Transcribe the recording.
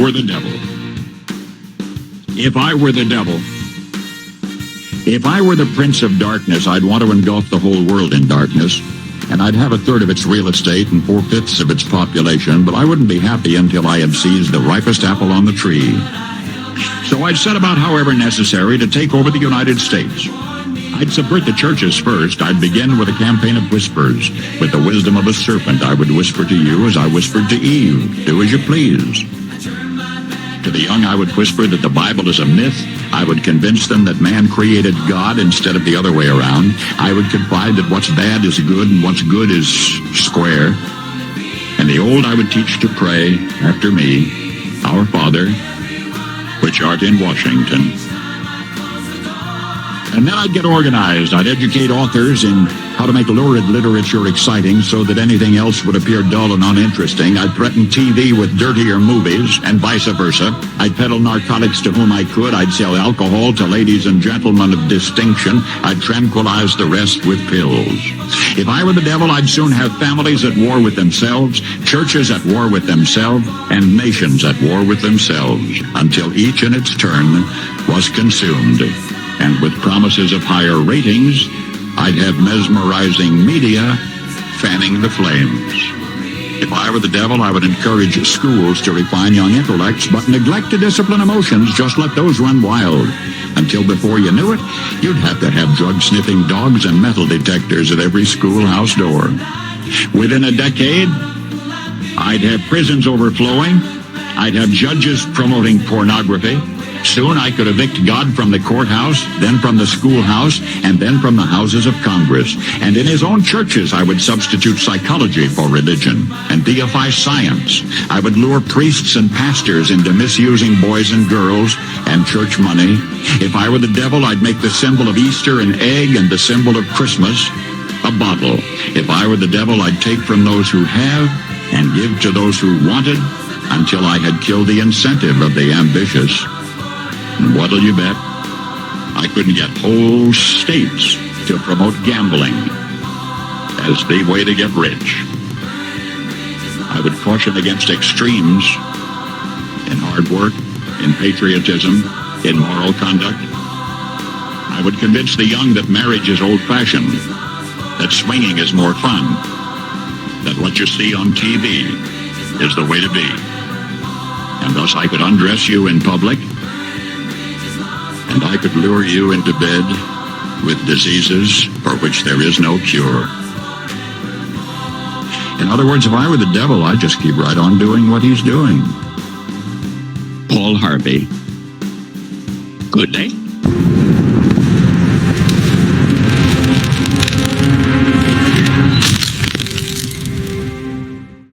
were the devil. If I were the devil, if I were the prince of darkness, I'd want to engulf the whole world in darkness, and I'd have a third of its real estate and 4/5 of its population, but I wouldn't be happy until I had seized the ripest apple on the tree. So I'd set about, however necessary, to take over the United States. I'd subvert the churches first. I'd begin with a campaign of whispers. With the wisdom of a serpent, I would whisper to you as I whispered to Eve, do as you please. To the young, I would whisper that the Bible is a myth. I would convince them that man created God instead of the other way around. I would confide that what's bad is good and what's good is square. And the old I would teach to pray after me, Our Father, which art in Washington. And then I'd get organized. I'd educate authors in how to make lurid literature exciting so that anything else would appear dull and uninteresting. I'd threaten TV with dirtier movies and vice versa. I'd peddle narcotics to whom I could. I'd sell alcohol to ladies and gentlemen of distinction. I'd tranquilize the rest with pills. If I were the devil, I'd soon have families at war with themselves, churches at war with themselves, and nations at war with themselves, until each in its turn was consumed. And with promises of higher ratings, I'd have mesmerizing media fanning the flames. If I were the devil, I would encourage schools to refine young intellects, but neglect to discipline emotions. Just let those run wild. Until before you knew it, you'd have to have drug-sniffing dogs and metal detectors at every schoolhouse door. Within a decade, I'd have prisons overflowing. I'd have judges promoting pornography. Soon I could evict God from the courthouse, then from the schoolhouse, and then from the houses of Congress. And in his own churches, I would substitute psychology for religion and deify science. I would lure priests and pastors into misusing boys and girls and church money. If I were the devil, I'd make the symbol of Easter an egg and the symbol of Christmas a bottle. If I were the devil, I'd take from those who have and give to those who wanted until I had killed the incentive of the ambitious. And what'll you bet? I couldn't get whole states to promote gambling as the way to get rich. I would caution against extremes in hard work, in patriotism, in moral conduct. I would convince the young that marriage is old-fashioned, that swinging is more fun, that what you see on TV is the way to be. And thus I could undress you in public, and I could lure you into bed with diseases for which there is no cure. In other words, if I were the devil, I'd just keep right on doing what he's doing. Paul Harvey. Good day.